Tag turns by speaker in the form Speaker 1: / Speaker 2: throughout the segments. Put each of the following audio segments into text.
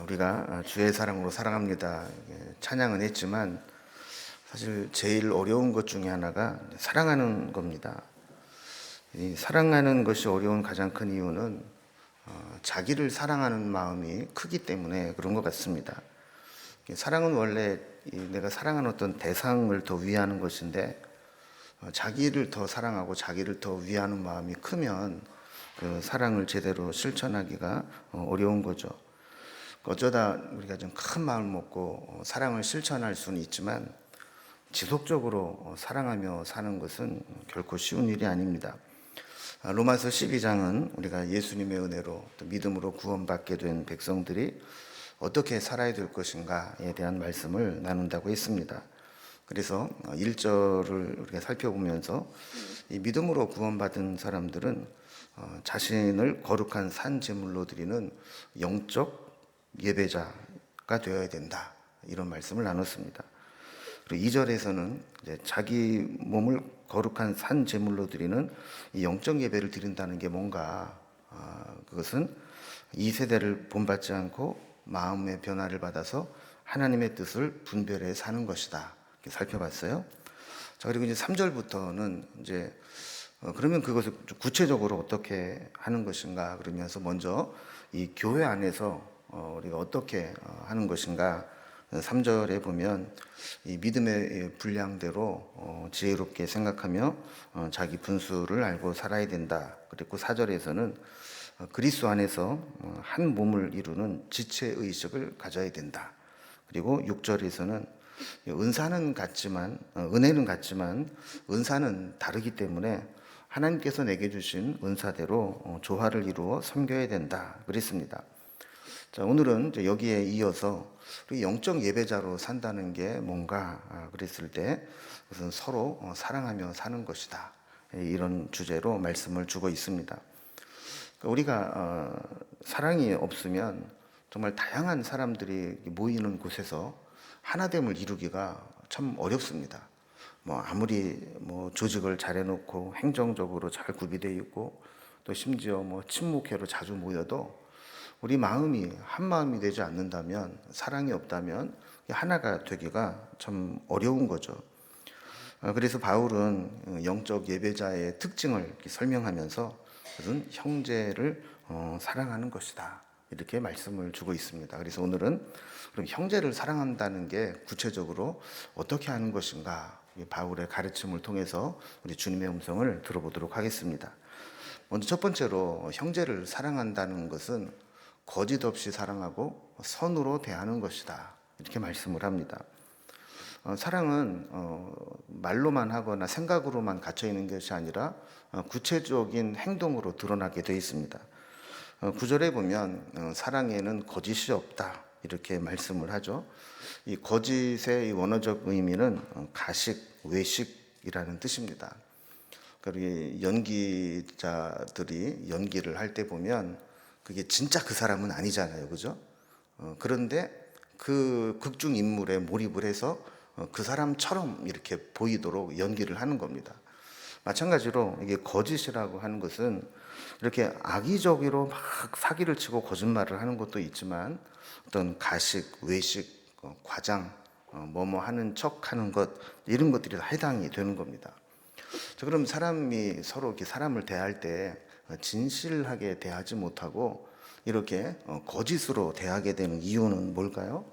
Speaker 1: 우리가 주의 사랑으로 사랑합니다. 찬양은 했지만 사실 제일 어려운 것 중에 하나가 사랑하는 겁니다. 이 사랑하는 것이 어려운 가장 큰 이유는 자기를 사랑하는 마음이 크기 때문에 그런 것 같습니다. 사랑은 원래 내가 사랑하는 어떤 대상을 더 위하는 것인데 자기를 더 사랑하고 자기를 더 위하는 마음이 크면 그 사랑을 제대로 실천하기가 어려운 거죠. 어쩌다 우리가 좀 큰 마음을 먹고 사랑을 실천할 수는 있지만 지속적으로 사랑하며 사는 것은 결코 쉬운 일이 아닙니다. 로마서 12장은 우리가 예수님의 은혜로 또 믿음으로 구원받게 된 백성들이 어떻게 살아야 될 것인가에 대한 말씀을 나눈다고 했습니다. 그래서 1절을 우리가 살펴보면서 이 믿음으로 구원받은 사람들은 자신을 거룩한 산 제물로 드리는 영적 예배자가 되어야 된다, 이런 말씀을 나눴습니다. 그리고 2절에서는 이제 자기 몸을 거룩한 산 제물로 드리는 이 영적 예배를 드린다는 게 뭔가, 그것은 이 세대를 본받지 않고 마음의 변화를 받아서 하나님의 뜻을 분별해 사는 것이다, 이렇게 살펴봤어요. 자, 그리고 이제 3절부터는 이제 그러면 그것을 구체적으로 어떻게 하는 것인가, 그러면서 먼저 이 교회 안에서 우리가 어떻게 하는 것인가, 3절에 보면 이 믿음의 분량대로 지혜롭게 생각하며 자기 분수를 알고 살아야 된다. 그리고 4절에서는 그리스도 안에서 한 몸을 이루는 지체의식을 가져야 된다. 그리고 6절에서는 은사는 같지만 은혜는 같지만 은사는 다르기 때문에 하나님께서 내게 주신 은사대로 조화를 이루어 섬겨야 된다, 그랬습니다. 자, 오늘은 이제 여기에 이어서 우리 영적 예배자로 산다는 게 뭔가 그랬을 때 그것은 서로 사랑하며 사는 것이다, 이런 주제로 말씀을 주고 있습니다. 우리가 사랑이 없으면 정말 다양한 사람들이 모이는 곳에서 하나됨을 이루기가 참 어렵습니다. 아무리 조직을 잘 해놓고 행정적으로 잘 구비되어 있고 또 심지어 친목회로 자주 모여도 우리 마음이 한 마음이 되지 않는다면, 사랑이 없다면 하나가 되기가 참 어려운 거죠. 그래서 바울은 영적 예배자의 특징을 설명하면서 그것은 형제를 사랑하는 것이다, 이렇게 말씀을 주고 있습니다. 그래서 오늘은 그럼 형제를 사랑한다는 게 구체적으로 어떻게 하는 것인가, 바울의 가르침을 통해서 우리 주님의 음성을 들어보도록 하겠습니다. 먼저 첫 번째로 형제를 사랑한다는 것은 거짓 없이 사랑하고 선으로 대하는 것이다, 이렇게 말씀을 합니다. 사랑은 말로만 하거나 생각으로만 갇혀 있는 것이 아니라 구체적인 행동으로 드러나게 되어 있습니다. 9절에 보면 사랑에는 거짓이 없다, 이렇게 말씀을 하죠. 이 거짓의 이 원어적 의미는 가식, 외식이라는 뜻입니다. 그리고 연기자들이 연기를 할 때 보면 그게 진짜 그 사람은 아니잖아요, 그죠? 그런데 그 극중 인물에 몰입을 해서 그 사람처럼 이렇게 보이도록 연기를 하는 겁니다. 마찬가지로 이게 거짓이라고 하는 것은 이렇게 악의적으로 막 사기를 치고 거짓말을 하는 것도 있지만 어떤 가식, 외식, 과장, 뭐뭐 하는 척 하는 것, 이런 것들이 다 해당이 되는 겁니다. 자, 그럼 사람이 서로 이렇게 사람을 대할 때 진실하게 대하지 못하고 이렇게 거짓으로 대하게 되는 이유는 뭘까요?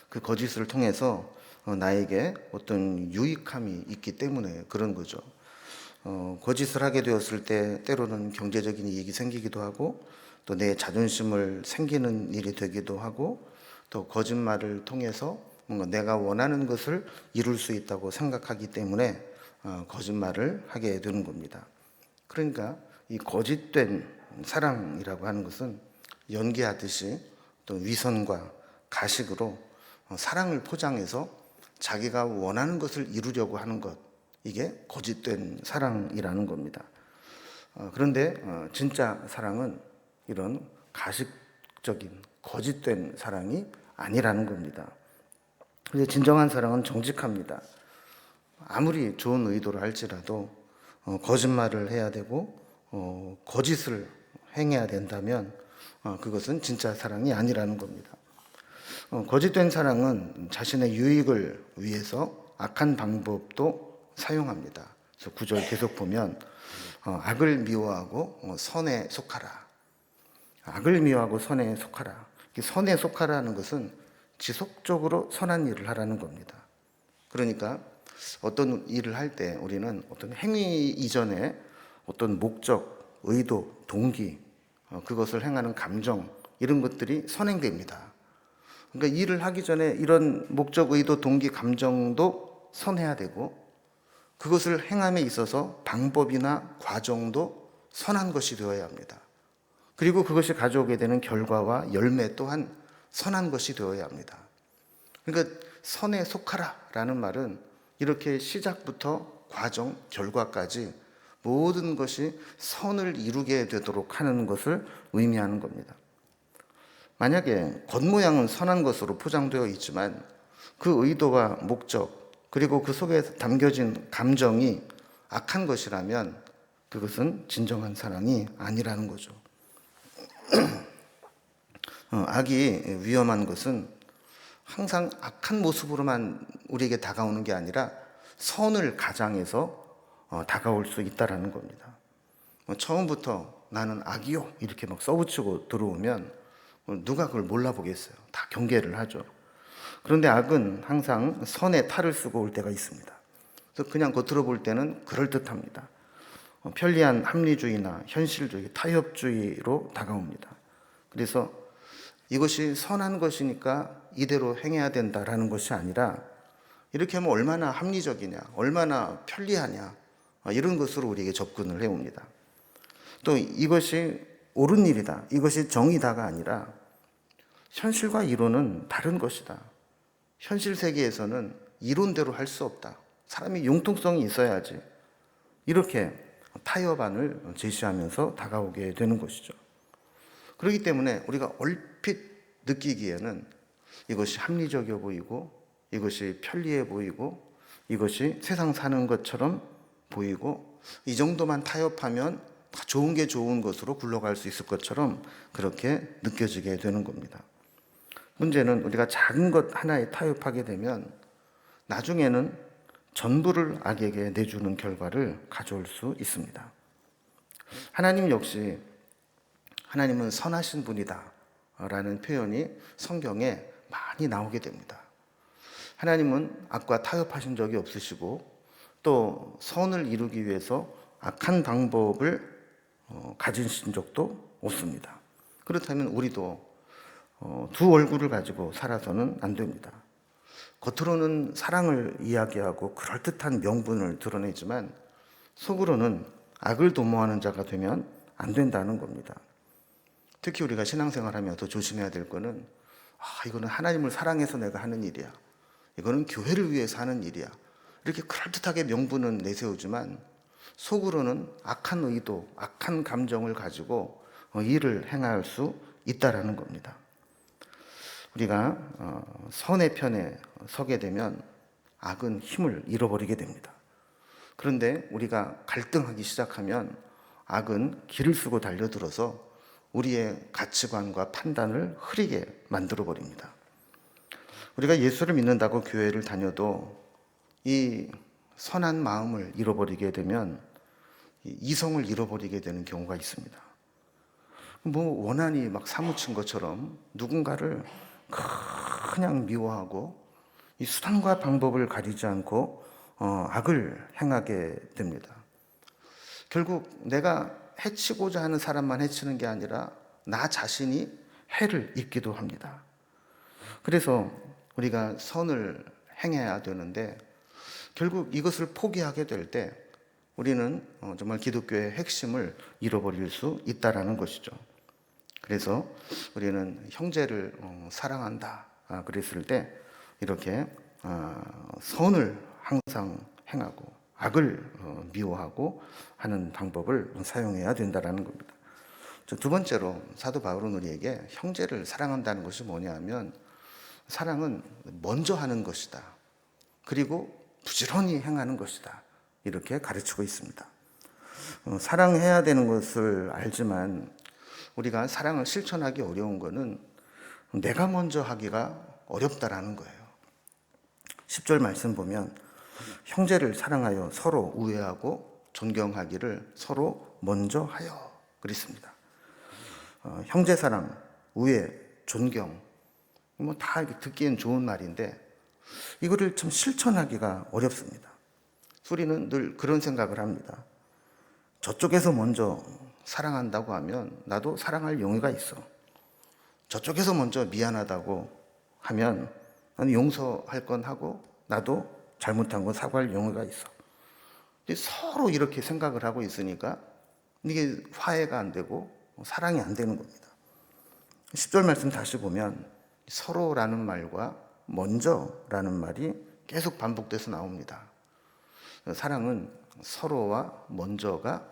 Speaker 1: 그 거짓을 통해서 나에게 어떤 유익함이 있기 때문에 그런 거죠. 거짓을 하게 되었을 때 때로는 경제적인 이익이 생기기도 하고 또 내 자존심을 생기는 일이 되기도 하고 또 거짓말을 통해서 뭔가 내가 원하는 것을 이룰 수 있다고 생각하기 때문에 거짓말을 하게 되는 겁니다. 그러니까 이 거짓된 사랑이라고 하는 것은 연기하듯이 또 위선과 가식으로 사랑을 포장해서 자기가 원하는 것을 이루려고 하는 것, 이게 거짓된 사랑이라는 겁니다. 그런데 진짜 사랑은 이런 가식적인 거짓된 사랑이 아니라는 겁니다. 그래서 진정한 사랑은 정직합니다. 아무리 좋은 의도를 할지라도 거짓말을 해야 되고 거짓을 행해야 된다면 그것은 진짜 사랑이 아니라는 겁니다. 거짓된 사랑은 자신의 유익을 위해서 악한 방법도 사용합니다. 그래서 9절 계속 보면 악을 미워하고 선에 속하라. 악을 미워하고 선에 속하라. 선에 속하라는 것은 지속적으로 선한 일을 하라는 겁니다. 그러니까 어떤 일을 할 때 우리는 어떤 행위 이전에 어떤 목적, 의도, 동기, 그것을 행하는 감정, 이런 것들이 선행됩니다. 그러니까 일을 하기 전에 이런 목적, 의도, 동기, 감정도 선해야 되고, 그것을 행함에 있어서 방법이나 과정도 선한 것이 되어야 합니다. 그리고 그것이 가져오게 되는 결과와 열매 또한 선한 것이 되어야 합니다. 그러니까 선에 속하라라는 말은 이렇게 시작부터 과정, 결과까지 모든 것이 선을 이루게 되도록 하는 것을 의미하는 겁니다. 만약에 겉모양은 선한 것으로 포장되어 있지만 그 의도와 목적, 그리고 그 속에 담겨진 감정이 악한 것이라면 그것은 진정한 사랑이 아니라는 거죠. 악이 위험한 것은 항상 악한 모습으로만 우리에게 다가오는 게 아니라 선을 가장해서 다가올 수 있다는 겁니다. 처음부터 나는 악이요 이렇게 막 써붙이고 들어오면 누가 그걸 몰라보겠어요. 다 경계를 하죠. 그런데 악은 항상 선에 탈을 쓰고 올 때가 있습니다. 그래서 그냥 겉으로 볼 때는 그럴듯합니다. 편리한 합리주의나 현실주의, 타협주의로 다가옵니다. 그래서 이것이 선한 것이니까 이대로 행해야 된다라는 것이 아니라 이렇게 하면 얼마나 합리적이냐, 얼마나 편리하냐, 이런 것으로 우리에게 접근을 해옵니다. 또 이것이 옳은 일이다, 이것이 정의다가 아니라 현실과 이론은 다른 것이다. 현실 세계에서는 이론대로 할 수 없다. 사람이 융통성이 있어야지. 이렇게 타협안을 제시하면서 다가오게 되는 것이죠. 그렇기 때문에 우리가 얼핏 느끼기에는 이것이 합리적이어 보이고 이것이 편리해 보이고 이것이 세상 사는 것처럼 보이고 이 정도만 타협하면 다 좋은 게 좋은 것으로 굴러갈 수 있을 것처럼 그렇게 느껴지게 되는 겁니다. 문제는 우리가 작은 것 하나에 타협하게 되면 나중에는 전부를 악에게 내주는 결과를 가져올 수 있습니다. 하나님 역시 하나님은 선하신 분이다 라는 표현이 성경에 많이 나오게 됩니다. 하나님은 악과 타협하신 적이 없으시고 또 선을 이루기 위해서 악한 방법을 가지신 적도 없습니다. 그렇다면 우리도 두 얼굴을 가지고 살아서는 안 됩니다. 겉으로는 사랑을 이야기하고 그럴듯한 명분을 드러내지만 속으로는 악을 도모하는 자가 되면 안 된다는 겁니다. 특히 우리가 신앙생활하며 더 조심해야 될 거는 이거는 하나님을 사랑해서 내가 하는 일이야. 이거는 교회를 위해서 하는 일이야. 이렇게 그럴듯하게 명분은 내세우지만 속으로는 악한 의도, 악한 감정을 가지고 일을 행할 수 있다라는 겁니다. 우리가 선의 편에 서게 되면 악은 힘을 잃어버리게 됩니다. 그런데 우리가 갈등하기 시작하면 악은 길을 쓰고 달려들어서 우리의 가치관과 판단을 흐리게 만들어 버립니다. 우리가 예수를 믿는다고 교회를 다녀도 이 선한 마음을 잃어버리게 되면 이성을 잃어버리게 되는 경우가 있습니다. 원한이 막 사무친 것처럼 누군가를 그냥 미워하고 이 수단과 방법을 가리지 않고 악을 행하게 됩니다. 결국 내가 해치고자 하는 사람만 해치는 게 아니라 나 자신이 해를 입기도 합니다. 그래서 우리가 선을 행해야 되는데 결국 이것을 포기하게 될 때 우리는 정말 기독교의 핵심을 잃어버릴 수 있다라는 것이죠. 그래서 우리는 형제를 사랑한다 그랬을 때 이렇게 선을 항상 행하고 악을 미워하고 하는 방법을 사용해야 된다라는 겁니다. 두 번째로 사도 바울은 우리에게 형제를 사랑한다는 것이 뭐냐면 사랑은 먼저 하는 것이다. 그리고 부지런히 행하는 것이다. 이렇게 가르치고 있습니다. 사랑해야 되는 것을 알지만 우리가 사랑을 실천하기 어려운 거는 내가 먼저 하기가 어렵다라는 거예요. 10절 말씀 보면 형제를 사랑하여 서로 우애하고 존경하기를 서로 먼저 하여 그랬습니다. 형제 사랑, 우애, 존경 뭐 다 듣기엔 좋은 말인데 이거를 참 실천하기가 어렵습니다. 우리는 늘 그런 생각을 합니다. 저쪽에서 먼저 사랑한다고 하면 나도 사랑할 용의가 있어. 저쪽에서 먼저 미안하다고 하면 나는 용서할 건 하고 나도 잘못한 건 사과할 용의가 있어. 근데 서로 이렇게 생각을 하고 있으니까 이게 화해가 안 되고 사랑이 안 되는 겁니다. 10절 말씀 다시 보면 서로라는 말과 먼저라는 말이 계속 반복돼서 나옵니다. 사랑은 서로와 먼저가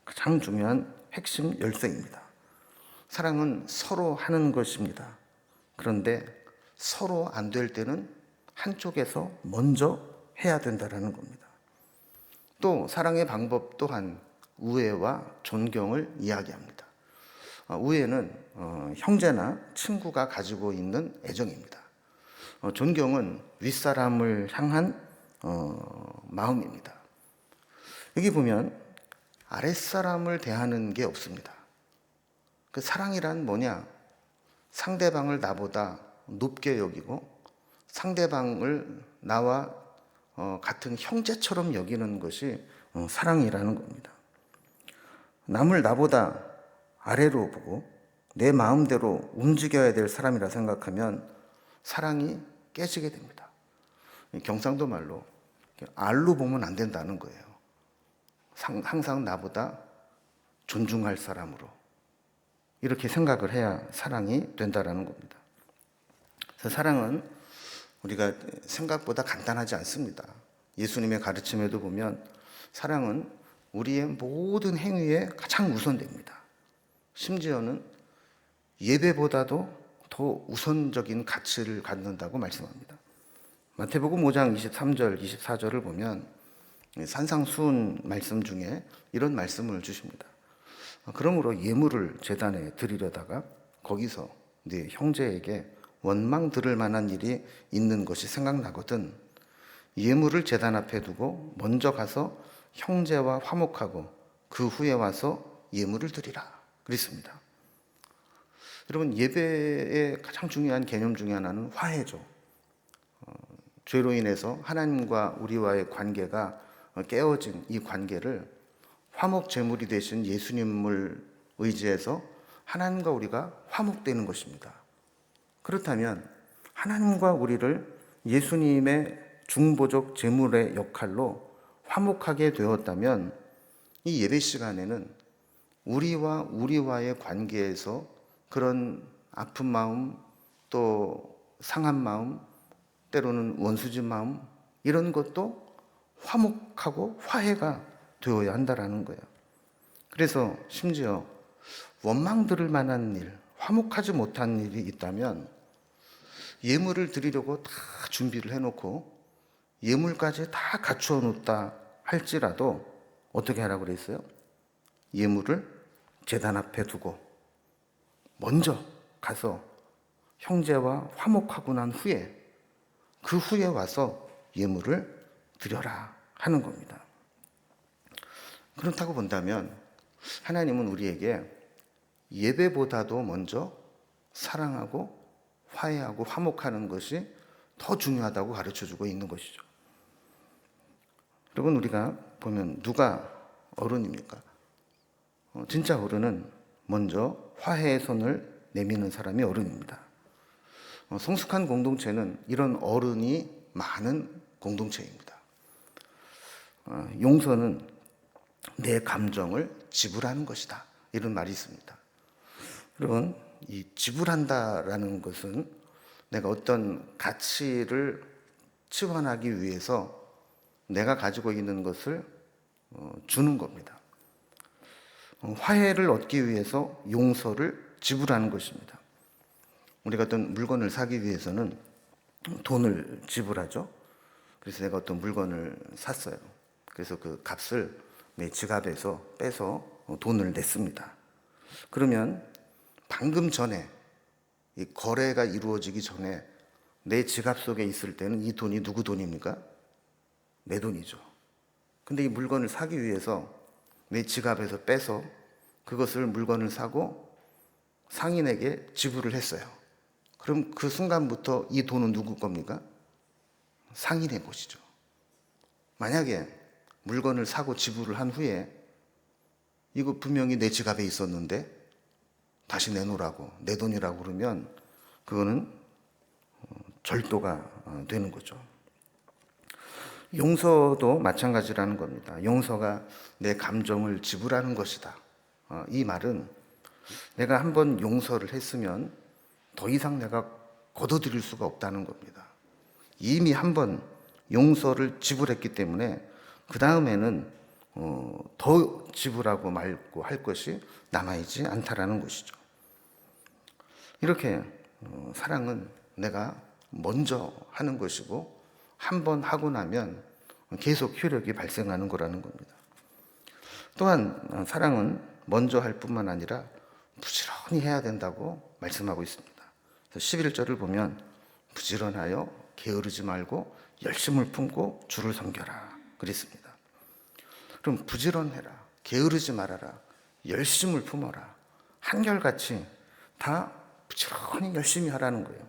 Speaker 1: 가장 중요한 핵심 열쇠입니다. 사랑은 서로 하는 것입니다. 그런데 서로 안 될 때는 한쪽에서 먼저 해야 된다는 겁니다. 또 사랑의 방법 또한 우애와 존경을 이야기합니다. 우애는 형제나 친구가 가지고 있는 애정입니다. 존경은 윗사람을 향한 마음입니다. 여기 보면 아랫사람을 대하는 게 없습니다. 그 사랑이란 뭐냐? 상대방을 나보다 높게 여기고 상대방을 나와 같은 형제처럼 여기는 것이 사랑이라는 겁니다. 남을 나보다 아래로 보고 내 마음대로 움직여야 될 사람이라 생각하면 사랑이 깨지게 됩니다. 경상도 말로 알로 보면 안 된다는 거예요. 항상 나보다 존중할 사람으로 이렇게 생각을 해야 사랑이 된다는 겁니다. 그래서 사랑은 우리가 생각보다 간단하지 않습니다. 예수님의 가르침에도 보면 사랑은 우리의 모든 행위에 가장 우선됩니다. 심지어는 예배보다도 더 우선적인 가치를 갖는다고 말씀합니다. 마태복음 5장 23절, 24절을 보면 산상수훈 말씀 중에 이런 말씀을 주십니다. 그러므로 예물을 제단에 드리려다가 거기서 네 형제에게 원망 들을 만한 일이 있는 것이 생각나거든 예물을 제단 앞에 두고 먼저 가서 형제와 화목하고 그 후에 와서 예물을 드리라 그랬습니다. 여러분, 예배의 가장 중요한 개념 중에 하나는 화해죠. 죄로 인해서 하나님과 우리와의 관계가 깨어진 이 관계를 화목 제물이 되신 예수님을 의지해서 하나님과 우리가 화목되는 것입니다. 그렇다면 하나님과 우리를 예수님의 중보적 제물의 역할로 화목하게 되었다면 이 예배 시간에는 우리와의 관계에서 그런 아픈 마음, 또 상한 마음, 때로는 원수진 마음 이런 것도 화목하고 화해가 되어야 한다라는 거예요. 그래서 심지어 원망 들을 만한 일, 화목하지 못한 일이 있다면 예물을 드리려고 다 준비를 해놓고 예물까지 다 갖추어 놓다 할지라도 어떻게 하라고 그랬어요? 예물을 제단 앞에 두고 먼저 가서 형제와 화목하고 난 후에 그 후에 와서 예물을 드려라 하는 겁니다. 그렇다고 본다면 하나님은 우리에게 예배보다도 먼저 사랑하고 화해하고 화목하는 것이 더 중요하다고 가르쳐주고 있는 것이죠. 여러분, 우리가 보면 누가 어른입니까? 진짜 어른은 먼저 화해의 손을 내미는 사람이 어른입니다. 성숙한 공동체는 이런 어른이 많은 공동체입니다. 용서는 내 감정을 지불하는 것이다. 이런 말이 있습니다. 여러분, 이 지불한다라는 것은 내가 어떤 가치를 치환하기 위해서 내가 가지고 있는 것을 주는 겁니다. 화해를 얻기 위해서 용서를 지불하는 것입니다. 우리가 어떤 물건을 사기 위해서는 돈을 지불하죠. 그래서 내가 어떤 물건을 샀어요. 그래서 그 값을 내 지갑에서 빼서 돈을 냈습니다. 그러면 방금 전에 이 거래가 이루어지기 전에 내 지갑 속에 있을 때는 이 돈이 누구 돈입니까? 내 돈이죠. 근데 이 물건을 사기 위해서 내 지갑에서 빼서 그것을 물건을 사고 상인에게 지불을 했어요. 그럼 그 순간부터 이 돈은 누구 겁니까? 상인의 것이죠. 만약에 물건을 사고 지불을 한 후에 이거 분명히 내 지갑에 있었는데 다시 내놓으라고, 내 돈이라고 그러면 그거는 절도가 되는 거죠. 용서도 마찬가지라는 겁니다. 용서가 내 감정을 지불하는 것이다. 이 말은 내가 한번 용서를 했으면 더 이상 내가 거둬들일 수가 없다는 겁니다. 이미 한번 용서를 지불했기 때문에 그 다음에는 더 지불하고 말고 할 것이 남아있지 않다라는 것이죠. 이렇게 사랑은 내가 먼저 하는 것이고 한번 하고 나면 계속 효력이 발생하는 거라는 겁니다. 또한 사랑은 먼저 할 뿐만 아니라 부지런히 해야 된다고 말씀하고 있습니다. 11절을 보면 부지런하여 게으르지 말고 열심을 품고 주를 섬겨라 그랬습니다. 그럼 부지런해라, 게으르지 말아라, 열심을 품어라, 한결같이 다 부지런히 열심히 하라는 거예요.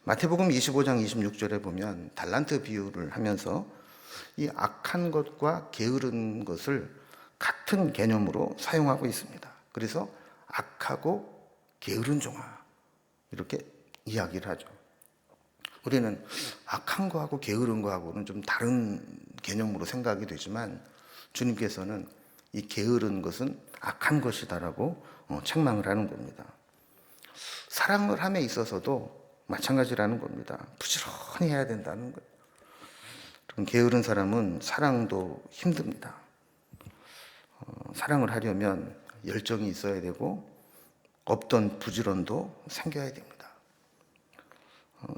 Speaker 1: 마태복음 25장 26절에 보면 달란트 비유를 하면서 이 악한 것과 게으른 것을 같은 개념으로 사용하고 있습니다. 그래서 악하고 게으른 종아 이렇게 이야기를 하죠. 우리는 악한 거하고 게으른 거하고는 좀 다른 개념으로 생각이 되지만 주님께서는 이 게으른 것은 악한 것이다라고 책망을 하는 겁니다. 사랑을 함에 있어서도 마찬가지라는 겁니다. 부지런히 해야 된다는 거예요. 게으른 사람은 사랑도 힘듭니다. 사랑을 하려면 열정이 있어야 되고 없던 부지런도 생겨야 됩니다.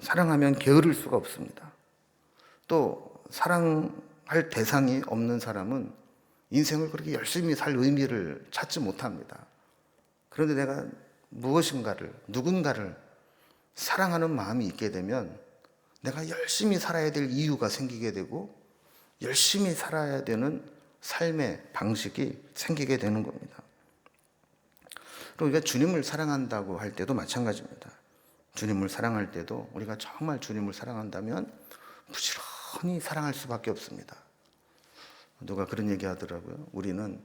Speaker 1: 사랑하면 게으를 수가 없습니다. 또 사랑할 대상이 없는 사람은 인생을 그렇게 열심히 살 의미를 찾지 못합니다. 그런데 내가 무엇인가를, 누군가를 사랑하는 마음이 있게 되면 내가 열심히 살아야 될 이유가 생기게 되고 열심히 살아야 되는 삶의 방식이 생기게 되는 겁니다. 그리고 우리가 주님을 사랑한다고 할 때도 마찬가지입니다. 주님을 사랑할 때도 우리가 정말 주님을 사랑한다면 부지런히 사랑할 수밖에 없습니다. 누가 그런 얘기 하더라고요. 우리는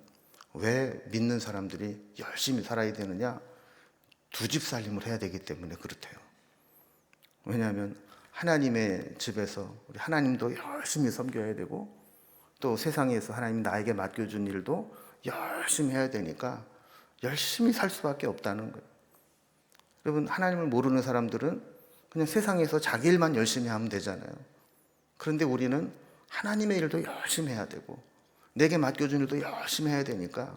Speaker 1: 왜 믿는 사람들이 열심히 살아야 되느냐? 두 집 살림을 해야 되기 때문에 그렇대요. 왜냐하면 하나님의 집에서 우리 하나님도 열심히 섬겨야 되고 또 세상에서 하나님 나에게 맡겨준 일도 열심히 해야 되니까 열심히 살 수밖에 없다는 거예요. 여러분, 하나님을 모르는 사람들은 그냥 세상에서 자기 일만 열심히 하면 되잖아요. 그런데 우리는 하나님의 일도 열심히 해야 되고 내게 맡겨준 일도 열심히 해야 되니까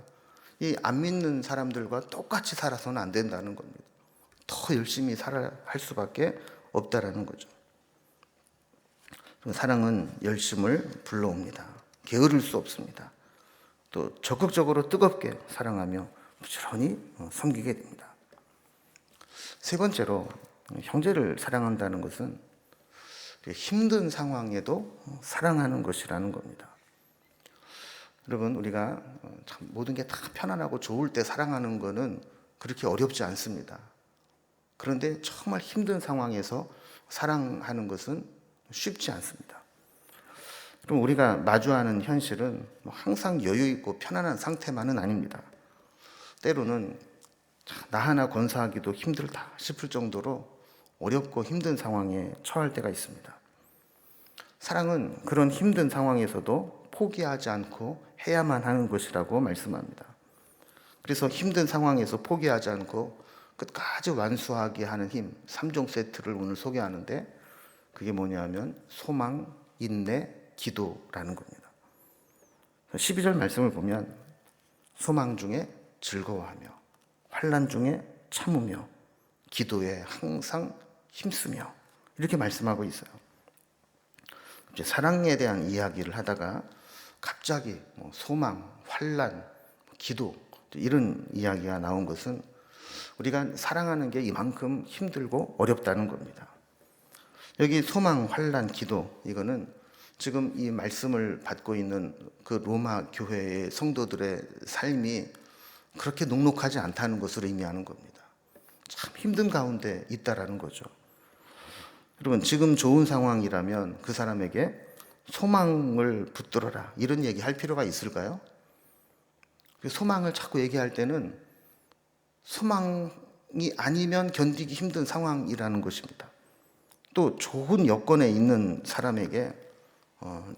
Speaker 1: 이 안 믿는 사람들과 똑같이 살아서는 안 된다는 겁니다. 더 열심히 살아야 할 수밖에 없다라는 거죠. 사랑은 열심을 불러옵니다. 게으를 수 없습니다. 또 적극적으로 뜨겁게 사랑하며 부지런히 섬기게 됩니다. 세 번째로 형제를 사랑한다는 것은 힘든 상황에도 사랑하는 것이라는 겁니다. 여러분, 우리가 참 모든 게 다 편안하고 좋을 때 사랑하는 거는 그렇게 어렵지 않습니다. 그런데 정말 힘든 상황에서 사랑하는 것은 쉽지 않습니다. 그럼 우리가 마주하는 현실은 항상 여유 있고 편안한 상태만은 아닙니다. 때로는 나 하나 건사하기도 힘들다 싶을 정도로 어렵고 힘든 상황에 처할 때가 있습니다. 사랑은 그런 힘든 상황에서도 포기하지 않고 해야만 하는 것이라고 말씀합니다. 그래서 힘든 상황에서 포기하지 않고 끝까지 완수하게 하는 힘, 3종 세트를 오늘 소개하는데 그게 뭐냐면 소망, 인내, 기도라는 겁니다. 12절 말씀을 보면 소망 중에 즐거워하며 환난 중에 참으며 기도에 항상 힘쓰며 이렇게 말씀하고 있어요. 이제 사랑에 대한 이야기를 하다가 갑자기 소망, 환난, 기도 이런 이야기가 나온 것은 우리가 사랑하는 게 이만큼 힘들고 어렵다는 겁니다. 여기 소망, 환난, 기도, 이거는 지금 이 말씀을 받고 있는 그 로마 교회의 성도들의 삶이 그렇게 녹록하지 않다는 것을 의미하는 겁니다. 참 힘든 가운데 있다라는 거죠. 여러분, 지금 좋은 상황이라면 그 사람에게 소망을 붙들어라, 이런 얘기 할 필요가 있을까요? 소망을 자꾸 얘기할 때는 소망이 아니면 견디기 힘든 상황이라는 것입니다. 또 좋은 여건에 있는 사람에게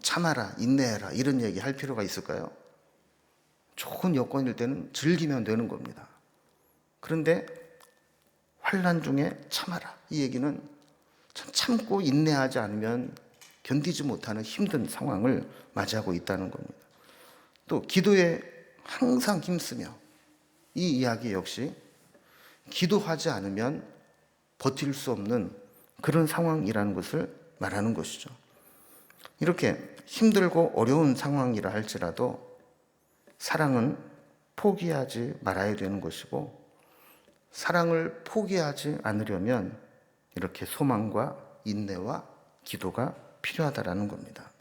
Speaker 1: 참아라, 인내해라, 이런 얘기 할 필요가 있을까요? 좋은 여건일 때는 즐기면 되는 겁니다. 그런데 환난 중에 참아라, 이 얘기는 참고 인내하지 않으면 견디지 못하는 힘든 상황을 맞이하고 있다는 겁니다. 또 기도에 항상 힘쓰며, 이 이야기 역시 기도하지 않으면 버틸 수 없는 그런 상황이라는 것을 말하는 것이죠. 이렇게 힘들고 어려운 상황이라 할지라도 사랑은 포기하지 말아야 되는 것이고, 사랑을 포기하지 않으려면 이렇게 소망과 인내와 기도가 필요하다라는 겁니다.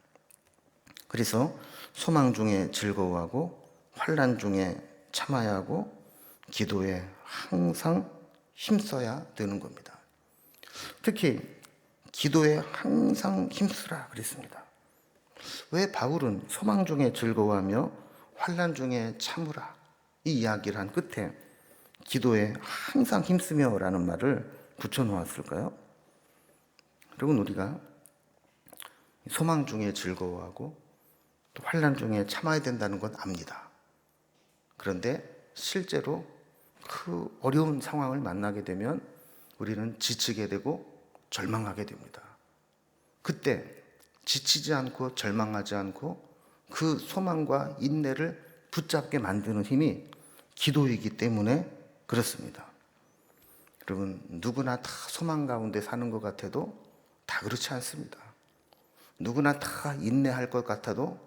Speaker 1: 그래서 소망 중에 즐거워하고, 환난 중에 참아야 하고, 기도에 항상 힘써야 되는 겁니다. 특히 기도에 항상 힘쓰라 그랬습니다. 왜 바울은 소망 중에 즐거워하며 환난 중에 참으라, 이 이야기를 한 끝에 기도에 항상 힘쓰며 라는 말을 붙여놓았을까요? 여러분, 우리가 소망 중에 즐거워하고 또 환난 중에 참아야 된다는 건 압니다. 그런데 실제로 그 어려운 상황을 만나게 되면 우리는 지치게 되고 절망하게 됩니다. 그때 지치지 않고 절망하지 않고 그 소망과 인내를 붙잡게 만드는 힘이 기도이기 때문에 그렇습니다. 여러분, 누구나 다 소망 가운데 사는 것 같아도 다 그렇지 않습니다. 누구나 다 인내할 것 같아도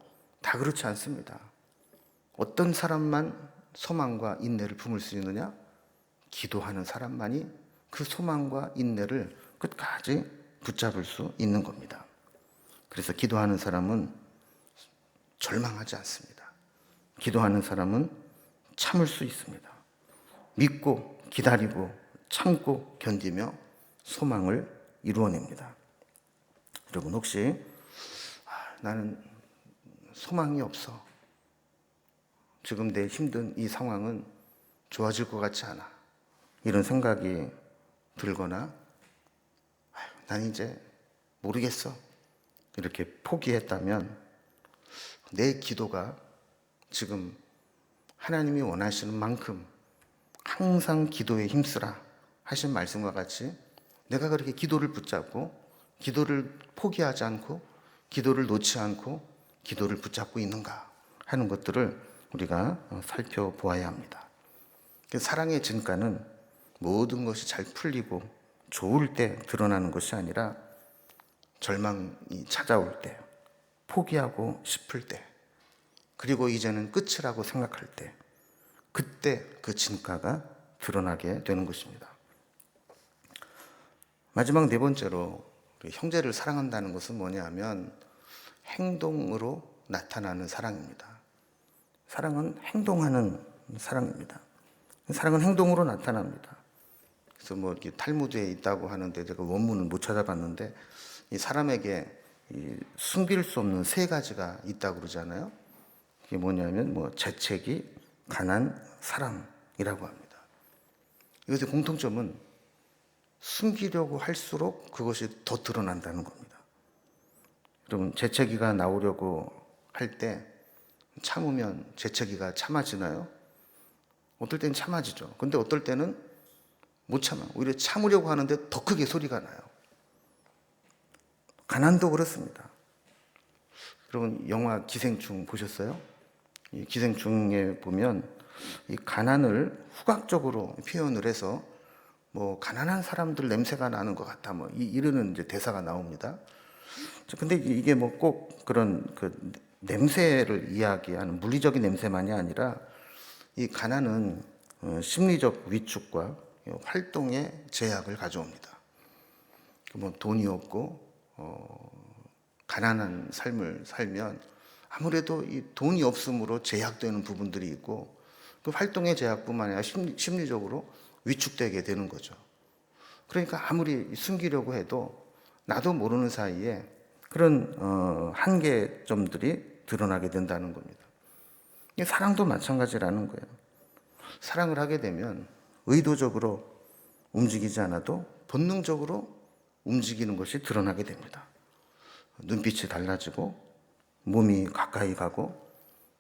Speaker 1: 다 그렇지 않습니다. 어떤 사람만 소망과 인내를 품을 수 있느냐? 기도하는 사람만이 그 소망과 인내를 끝까지 붙잡을 수 있는 겁니다. 그래서 기도하는 사람은 절망하지 않습니다. 기도하는 사람은 참을 수 있습니다. 믿고 기다리고 참고 견디며 소망을 이루어냅니다. 여러분, 혹시 나는 소망이 없어, 지금 내 힘든 이 상황은 좋아질 것 같지 않아, 이런 생각이 들거나 난 이제 모르겠어, 이렇게 포기했다면 내 기도가 지금 하나님이 원하시는 만큼 항상 기도에 힘쓰라 하신 말씀과 같이 내가 그렇게 기도를 붙잡고 기도를 포기하지 않고 기도를 놓지 않고 기도를 붙잡고 있는가 하는 것들을 우리가 살펴보아야 합니다. 사랑의 진가는 모든 것이 잘 풀리고 좋을 때 드러나는 것이 아니라 절망이 찾아올 때, 포기하고 싶을 때, 그리고 이제는 끝이라고 생각할 때, 그때 그 진가가 드러나게 되는 것입니다. 마지막 네 번째로 형제를 사랑한다는 것은 뭐냐 하면 행동으로 나타나는 사랑입니다. 사랑은 행동하는 사랑입니다. 사랑은 행동으로 나타납니다. 그래서 뭐 탈무드에 있다고 하는데 제가 원문은 못 찾아봤는데 이 사람에게 숨길 수 없는 세 가지가 있다고 그러잖아요. 그게 뭐냐면 재채기, 가난, 사랑이라고 합니다. 이것의 공통점은 숨기려고 할수록 그것이 더 드러난다는 겁니다. 여러분, 재채기가 나오려고 할 때 참으면 재채기가 참아지나요? 어떨 때는 참아지죠. 근데 어떨 때는 못 참아. 오히려 참으려고 하는데 더 크게 소리가 나요. 가난도 그렇습니다. 여러분, 영화 기생충 보셨어요? 이 기생충에 보면 이 가난을 후각적으로 표현을 해서 가난한 사람들 냄새가 나는 것 같다, 이러는 이제 대사가 나옵니다. 근데 이게 꼭 그런 그 냄새를 이야기하는 물리적인 냄새만이 아니라 이 가난은 심리적 위축과 활동에 제약을 가져옵니다. 뭐 돈이 없고 가난한 삶을 살면 아무래도 이 돈이 없음으로 제약되는 부분들이 있고 그 활동의 제약뿐만 아니라 심리적으로 위축되게 되는 거죠. 그러니까 아무리 숨기려고 해도 나도 모르는 사이에 그런 한계점들이 드러나게 된다는 겁니다. 사랑도 마찬가지라는 거예요. 사랑을 하게 되면 의도적으로 움직이지 않아도 본능적으로 움직이는 것이 드러나게 됩니다. 눈빛이 달라지고 몸이 가까이 가고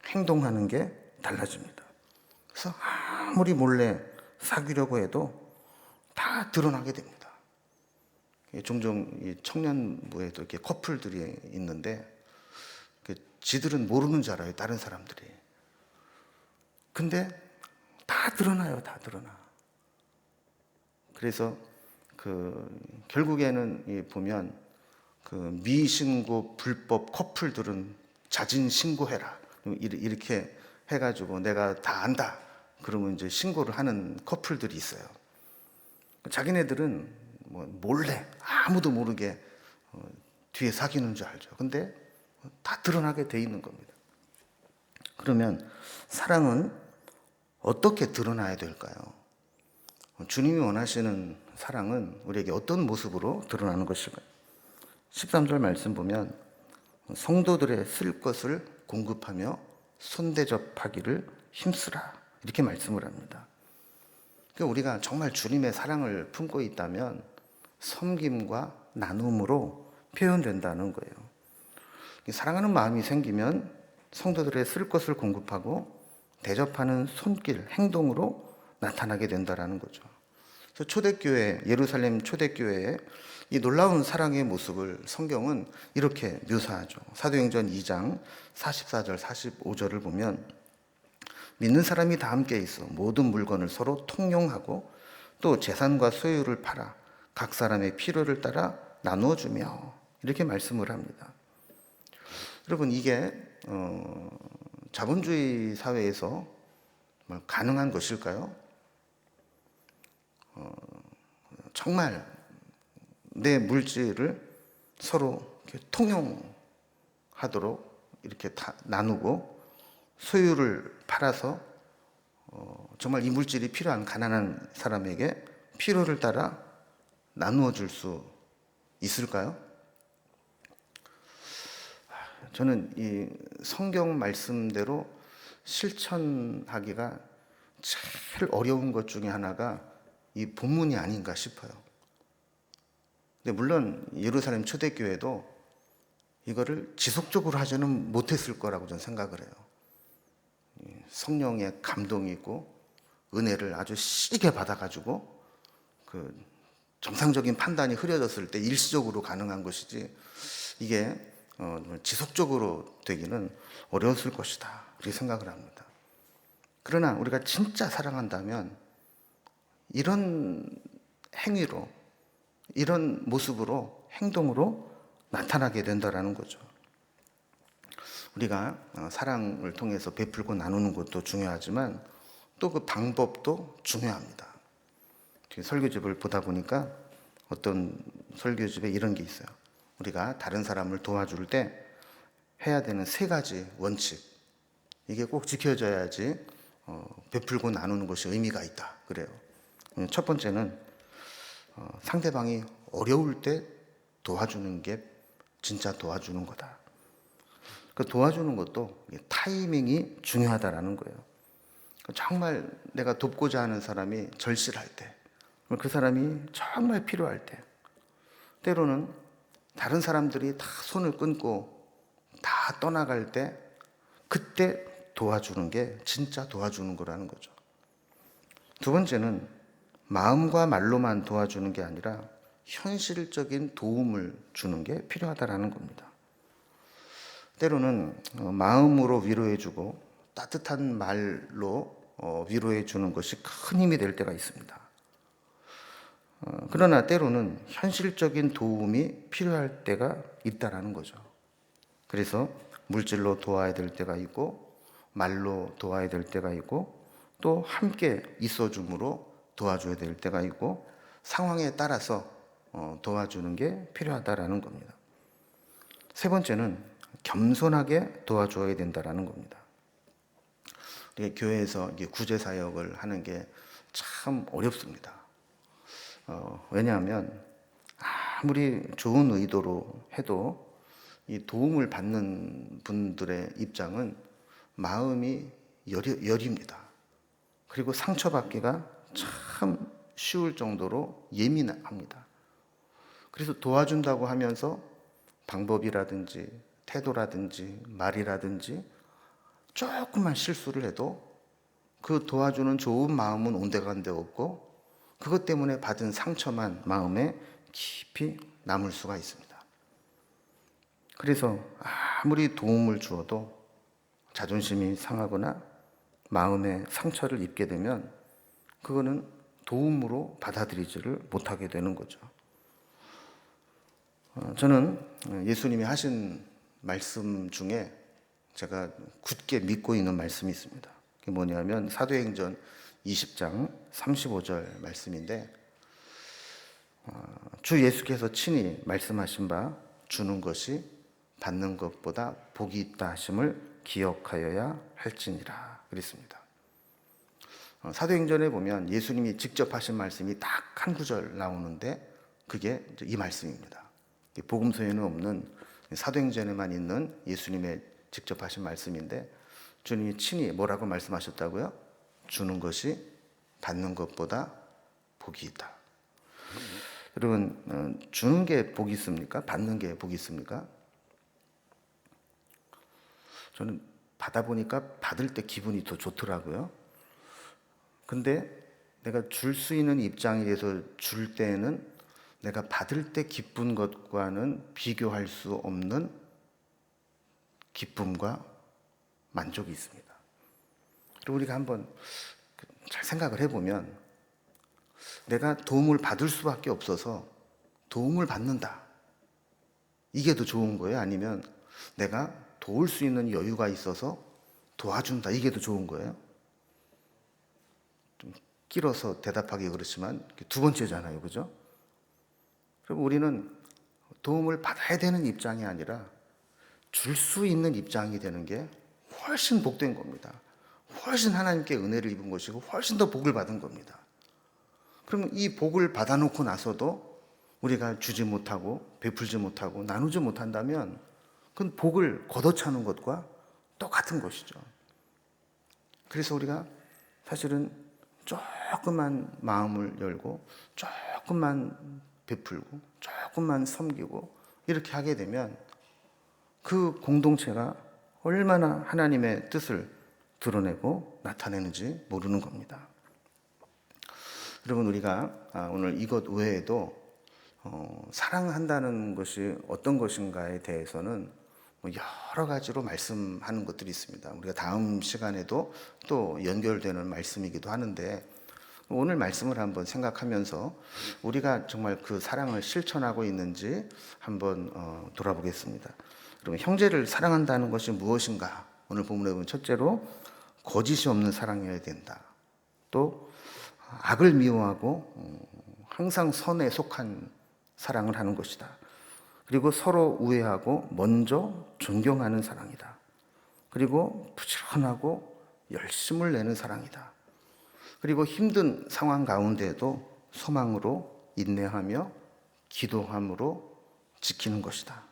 Speaker 1: 행동하는 게 달라집니다. 그래서 아무리 몰래 사귀려고 해도 다 드러나게 됩니다. 종종 이 청년부에도 이렇게 커플들이 있는데 지들은 모르는 줄 알아요, 다른 사람들이. 근데 다 드러나요, 다 드러나. 그래서 결국에는 보면 미신고 불법 커플들은 자진 신고해라 이렇게 해가지고 내가 다 안다 그러면 이제 신고를 하는 커플들이 있어요. 자기네들은 뭐 몰래 아무도 모르게 뒤에 사귀는 줄 알죠. 근데 다 드러나게 돼 있는 겁니다. 그러면 사랑은 어떻게 드러나야 될까요? 주님이 원하시는 사랑은 우리에게 어떤 모습으로 드러나는 것일까요? 13절 말씀 보면 성도들의 쓸 것을 공급하며 손대접하기를 힘쓰라 이렇게 말씀을 합니다. 그러니까 우리가 정말 주님의 사랑을 품고 있다면 섬김과 나눔으로 표현된다는 거예요. 사랑하는 마음이 생기면 성도들의 쓸 것을 공급하고 대접하는 손길, 행동으로 나타나게 된다는 거죠. 그래서 초대교회, 예루살렘 초대교회의 이 놀라운 사랑의 모습을 성경은 이렇게 묘사하죠. 사도행전 2장 44절, 45절을 보면 믿는 사람이 다 함께 있어 모든 물건을 서로 통용하고 또 재산과 소유를 팔아 각 사람의 필요를 따라 나누어 주며 이렇게 말씀을 합니다. 여러분 이게 자본주의 사회에서 가능한 것일까요? 정말 내 물질을 서로 이렇게 통용하도록 이렇게 다 나누고 소유를 팔아서 정말 이 물질이 필요한 가난한 사람에게 필요를 따라 나누어 줄 수 있을까요? 저는 이 성경 말씀대로 실천하기가 제일 어려운 것 중에 하나가 이 본문이 아닌가 싶어요. 근데 물론 예루살렘 초대교회도 이거를 지속적으로 하지는 못했을 거라고 저는 생각을 해요. 성령의 감동이 있고 은혜를 아주 시게 받아가지고 정상적인 판단이 흐려졌을 때 일시적으로 가능한 것이지 이게 지속적으로 되기는 어려웠을 것이다 이렇게 생각을 합니다. 그러나 우리가 진짜 사랑한다면 이런 행위로 이런 모습으로 행동으로 나타나게 된다라는 거죠. 우리가 사랑을 통해서 베풀고 나누는 것도 중요하지만 또 그 방법도 중요합니다. 설교집을 보다 보니까 어떤 설교집에 이런 게 있어요. 우리가 다른 사람을 도와줄 때 해야 되는 3가지 원칙, 이게 꼭 지켜져야지 베풀고 나누는 것이 의미가 있다 그래요. 첫 번째는 상대방이 어려울 때 도와주는 게 진짜 도와주는 거다. 그 도와주는 것도 타이밍이 중요하다라는 거예요. 정말 내가 돕고자 하는 사람이 절실할 때, 그 사람이 정말 필요할 때, 때로는 다른 사람들이 다 손을 끊고 다 떠나갈 때 그때 도와주는 게 진짜 도와주는 거라는 거죠. 두 번째는 마음과 말로만 도와주는 게 아니라 현실적인 도움을 주는 게 필요하다라는 겁니다. 때로는 마음으로 위로해주고 따뜻한 말로 위로해주는 것이 큰 힘이 될 때가 있습니다. 그러나 때로는 현실적인 도움이 필요할 때가 있다라는 거죠. 그래서 물질로 도와야 될 때가 있고 말로 도와야 될 때가 있고 또 함께 있어줌으로 도와줘야 될 때가 있고 상황에 따라서 도와주는 게 필요하다라는 겁니다. 세 번째는 겸손하게 도와줘야 된다라는 겁니다. 교회에서 구제 사역을 하는 게 참 어렵습니다. 왜냐하면 아무리 좋은 의도로 해도 이 도움을 받는 분들의 입장은 마음이 여립니다. 그리고 상처받기가 참 쉬울 정도로 예민합니다. 그래서 도와준다고 하면서 방법이라든지 태도라든지 말이라든지 조금만 실수를 해도 그 도와주는 좋은 마음은 온데간데 없고 그것 때문에 받은 상처만 마음에 깊이 남을 수가 있습니다. 그래서 아무리 도움을 주어도 자존심이 상하거나 마음에 상처를 입게 되면 그거는 도움으로 받아들이지를 못하게 되는 거죠. 저는 예수님이 하신 말씀 중에 제가 굳게 믿고 있는 말씀이 있습니다. 그게 뭐냐면 사도행전 20장 35절 말씀인데 주 예수께서 친히 말씀하신 바 주는 것이 받는 것보다 복이 있다 하심을 기억하여야 할지니라 그랬습니다. 사도행전에 보면 예수님이 직접 하신 말씀이 딱 한 구절 나오는데 그게 이 말씀입니다. 복음서에는 없는 사도행전에만 있는 예수님의 직접 하신 말씀인데 주님이 친히 뭐라고 말씀하셨다고요? 주는 것이 받는 것보다 복이 있다. 여러분, 주는 게 복이 있습니까? 받는 게 복이 있습니까? 저는 받아보니까 받을 때 기분이 더 좋더라고요. 근데 내가 줄 수 있는 입장이 돼서 줄 때는 내가 받을 때 기쁜 것과는 비교할 수 없는 기쁨과 만족이 있습니다. 그리고 우리가 한번 잘 생각을 해보면 내가 도움을 받을 수밖에 없어서 도움을 받는다. 이게 더 좋은 거예요? 아니면 내가 도울 수 있는 여유가 있어서 도와준다. 이게 더 좋은 거예요? 좀 길어서 대답하기 그렇지만 두 번째잖아요. 그죠? 그리고 우리는 도움을 받아야 되는 입장이 아니라 줄 수 있는 입장이 되는 게 훨씬 복된 겁니다. 훨씬 하나님께 은혜를 입은 것이고 훨씬 더 복을 받은 겁니다. 그러면 이 복을 받아놓고 나서도 우리가 주지 못하고 베풀지 못하고 나누지 못한다면 그건 복을 걷어차는 것과 똑같은 것이죠. 그래서 우리가 사실은 조금만 마음을 열고 조금만 베풀고 조금만 섬기고 이렇게 하게 되면 그 공동체가 얼마나 하나님의 뜻을 드러내고 나타내는지 모르는 겁니다. 여러분, 우리가 오늘 이것 외에도 사랑한다는 것이 어떤 것인가에 대해서는 여러 가지로 말씀하는 것들이 있습니다. 우리가 다음 시간에도 또 연결되는 말씀이기도 하는데 오늘 말씀을 한번 생각하면서 우리가 정말 그 사랑을 실천하고 있는지 한번 돌아보겠습니다. 그럼 형제를 사랑한다는 것이 무엇인가? 오늘 본문에 보면 첫째로 거짓이 없는 사랑이어야 된다. 또 악을 미워하고 항상 선에 속한 사랑을 하는 것이다. 그리고 서로 우애하고 먼저 존경하는 사랑이다. 그리고 부지런하고 열심을 내는 사랑이다. 그리고 힘든 상황 가운데에도 소망으로 인내하며 기도함으로 지키는 것이다.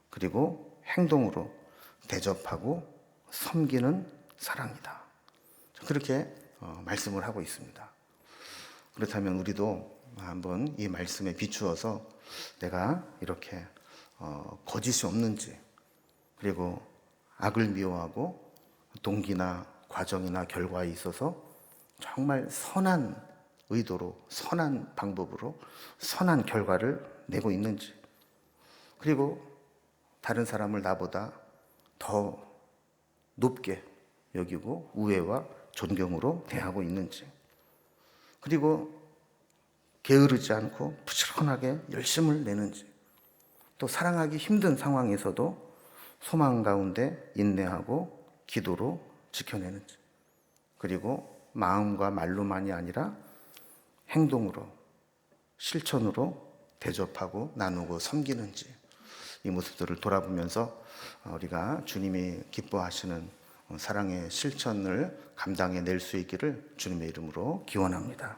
Speaker 1: 그리고 행동으로 대접하고 섬기는 사랑이다. 그렇게 말씀을 하고 있습니다. 그렇다면 우리도 한번 이 말씀에 비추어서 내가 이렇게 거짓이 없는지, 그리고 악을 미워하고 동기나 과정이나 결과에 있어서 정말 선한 의도로, 선한 방법으로 선한 결과를 내고 있는지, 그리고 다른 사람을 나보다 더 높게 여기고 우애와 존경으로 대하고 있는지, 그리고 게으르지 않고 부지런하게 열심을 내는지, 또 사랑하기 힘든 상황에서도 소망 가운데 인내하고 기도로 지켜내는지, 그리고 마음과 말로만이 아니라 행동으로, 실천으로 대접하고 나누고 섬기는지, 이 모습들을 돌아보면서 우리가 주님이 기뻐하시는 사랑의 실천을 감당해 낼 수 있기를 주님의 이름으로 기원합니다.